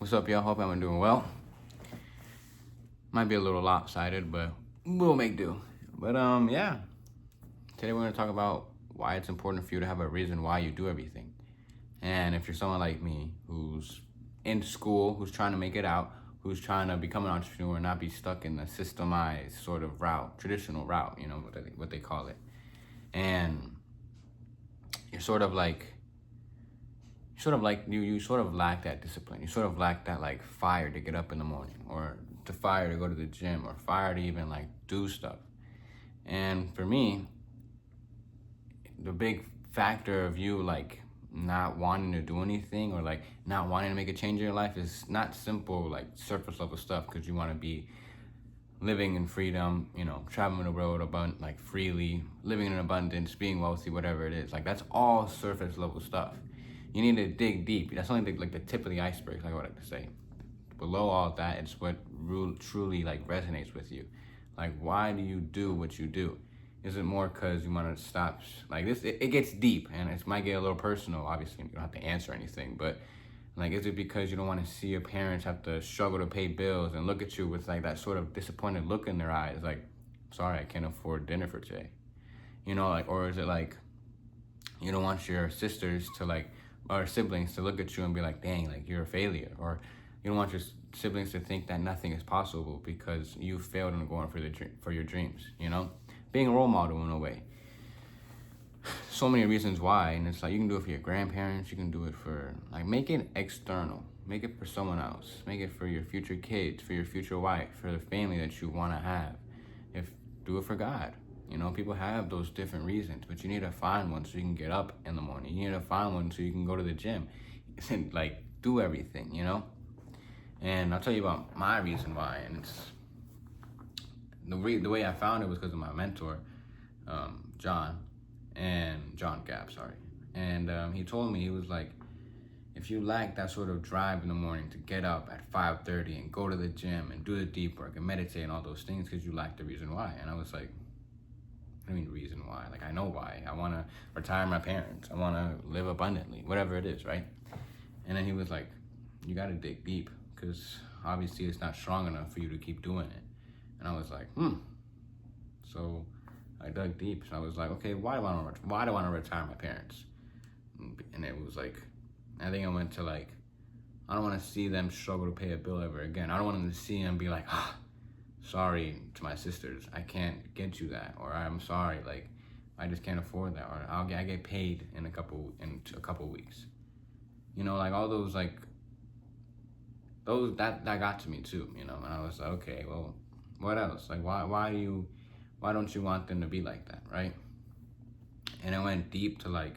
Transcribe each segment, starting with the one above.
What's up, y'all? Hope I'm doing well. Might be a little lopsided, but we'll make do. But yeah. Today we're gonna talk about why it's important for you to have a reason why you do everything. And if you're someone like me who's in school, who's trying to make it out, who's trying to become an entrepreneur and not be stuck in the systemized sort of route, traditional route, you know, what they call it. And you're sort of like you sort of lack that discipline. You sort of lack that like fire to get up in the morning, or the fire to go to the gym, or fire to even like do stuff. And for me, the big factor of you like not wanting to do anything, or like not wanting to make a change in your life, is not simple like surface level stuff, because you want to be living in freedom, you know, traveling the road like freely, living in abundance, being wealthy, whatever it is. Like that's all surface level stuff. You need to dig deep. That's only like the tip of the iceberg, like I like to say. Below all that, it's what truly like resonates with you. Like, why do you do what you do? Is it more because you want to stop? Like this, it gets deep, and it might get a little personal. Obviously, you don't have to answer anything, but like, is it because you don't want to see your parents have to struggle to pay bills and look at you with like that sort of disappointed look in their eyes, like, sorry, I can't afford dinner for today, you know? Like, or is it like you don't want your sisters to like, or siblings to look at you and be like, dang, like you're a failure, or you don't want your siblings to think that nothing is possible because you failed in going for your dreams, you know? Being a role model in a way. So many reasons why, and it's like you can do it for your grandparents, you can do it for, like, make it external, make it for someone else, make it for your future kids, for your future wife, for the family that you want to have. Do it for God. You know, people have those different reasons, but you need to find one so you can get up in the morning. You need to find one so you can go to the gym and like do everything, you know? And I'll tell you about my reason why, and it's the way I found it was because of my mentor, John Gap, sorry. And he told me, he was like, if you lack that sort of drive in the morning to get up at 5:30 and go to the gym and do the deep work and meditate and all those things, because you lack the reason why. And I was like, what do you mean reason why? Like, I know why. I want to retire my parents. I want to live abundantly, whatever it is, right? And then he was like, you got to dig deep, because obviously it's not strong enough for you to keep doing it. And I was like, So I dug deep. So I was like, okay, why do I want to retire my parents? And it was like, I think I went to like, I don't want to see them struggle to pay a bill ever again. I don't want them to see them be like, sorry to my sisters, I can't get you that, or I'm sorry, like I just can't afford that, or I get paid in a couple weeks. You know, like all those like those that got to me too, you know. And I was like, okay, well, what else? Like why don't you want them to be like that, right? And it went deep to like,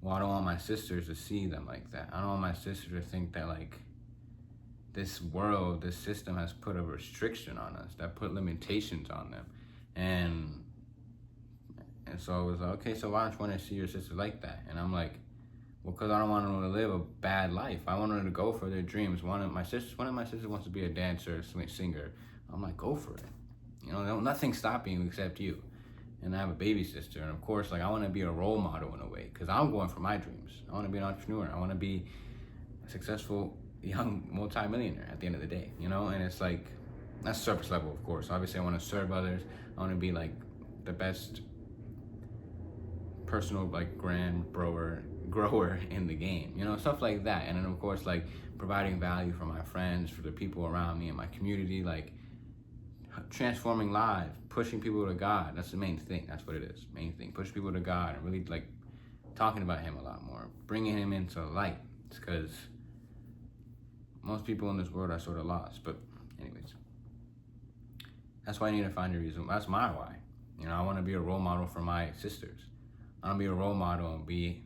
well, I don't want my sisters to see them like that. I don't want my sisters to think that like this world, this system has put a restriction on us, that put limitations on them. And so I was like, okay, so why don't you want to see your sister like that? And I'm like, well, because I don't want them to live a bad life. I want them to go for their dreams. One of my sisters wants to be a dancer, singer. I'm like, go for it. You know, nothing's stopping you except you. And I have a baby sister. And of course, like, I want to be a role model in a way, because I'm going for my dreams. I want to be an entrepreneur. I want to be a successful young multi-millionaire at the end of the day, you know? And it's like, that's surface level, of course. Obviously, I want to serve others. I want to be like the best personal like grower in the game, you know, stuff like that. And then of course, like providing value for my friends, for the people around me in my community, like transforming lives, pushing people to God. That's the main thing. That's what it is. Main thing. Push people to God and really like talking about him a lot more, bringing him into light. It's because most people in this world are sort of lost. But anyways, that's why I need to find a reason. That's my why. You know, I want to be a role model for my sisters. I want to be a role model and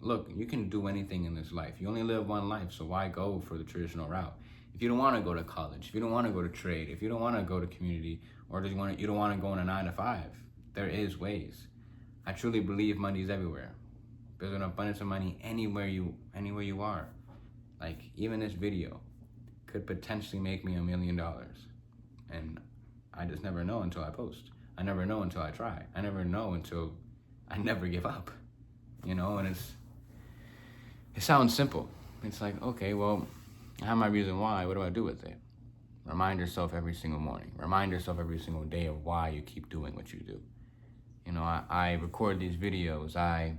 look, you can do anything in this life. You only live one life, so why go for the traditional route? If you don't want to go to college, if you don't want to go to trade, if you don't want to go to community, or you don't want to go in a 9 to 5, there is ways. I truly believe money is everywhere. There's an abundance of money anywhere you are. Like, even this video could potentially make me $1 million. And I just never know until I post. I never know until I try. I never know until I never give up, you know. And it sounds simple. It's like, okay, well, I have my reason why. What do I do with it? Remind yourself every single morning. Remind yourself every single day of why you keep doing what you do. You know, I record these videos. I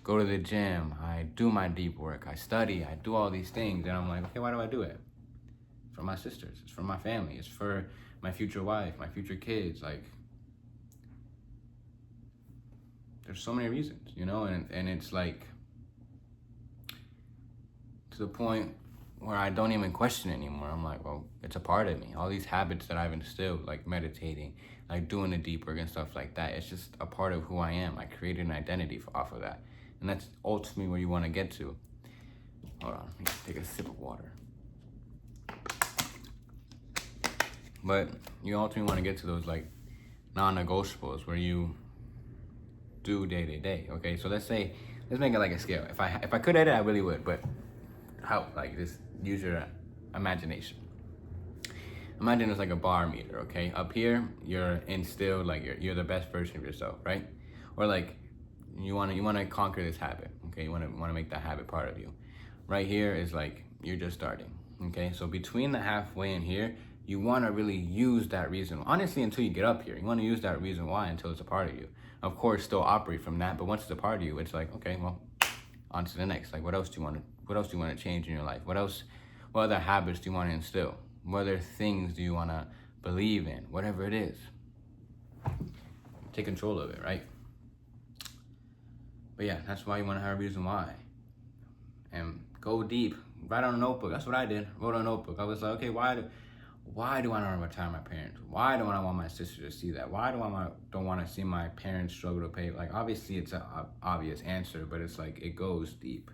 go to the gym. I do my deep work. I study. I do all these things. And I'm like, okay, why do I do it? It's for my sisters. It's for my family. It's for my future wife, my future kids. Like, there's so many reasons, you know? And it's like, to the point where I don't even question it anymore. I'm like, well, it's a part of me. All these habits that I've instilled, like meditating, like doing the deep work and stuff like that, it's just a part of who I am. I created an identity off of that. And that's ultimately where you want to get to. Hold on, let me take a sip of water. But you ultimately want to get to those like non-negotiables where you do day to day. Okay, so let's make it like a scale. If I could edit, I really would, but how? Like, just use your imagination. Imagine it's like a bar meter, okay? Up here, you're instilled, like you're the best version of yourself, right? Or like you wanna conquer this habit, okay? You wanna make that habit part of you. Right here is like you're just starting, okay? So between the halfway and here, you wanna really use that reason. Honestly, until you get up here, you wanna use that reason why until it's a part of you. Of course, still operate from that, but once it's a part of you, it's like, okay, well, on to the next. Like, what else do you want to change in your life? What other habits do you want to instill? What other things do you want to believe in? Whatever it is, take control of it, right? But yeah, that's why you want to have a reason why. And go deep. Write on a notebook. That's what I did. Wrote on a notebook. I was like, okay, why do I want to retire my parents? Why do I want my sister to see that? Why don't want to see my parents struggle to pay? Like, obviously it's an obvious answer, but it's like, it goes deep.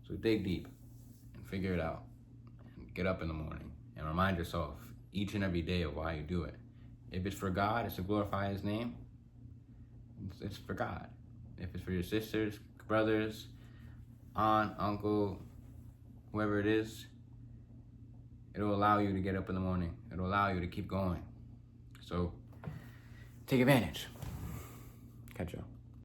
So dig deep and figure it out. And get up in the morning and remind yourself each and every day of why you do it. If it's for God, it's to glorify His name. It's for God. If it's for your sisters, brothers, aunt, uncle, whoever it is, it'll allow you to get up in the morning. It'll allow you to keep going. So take advantage. Catch y'all.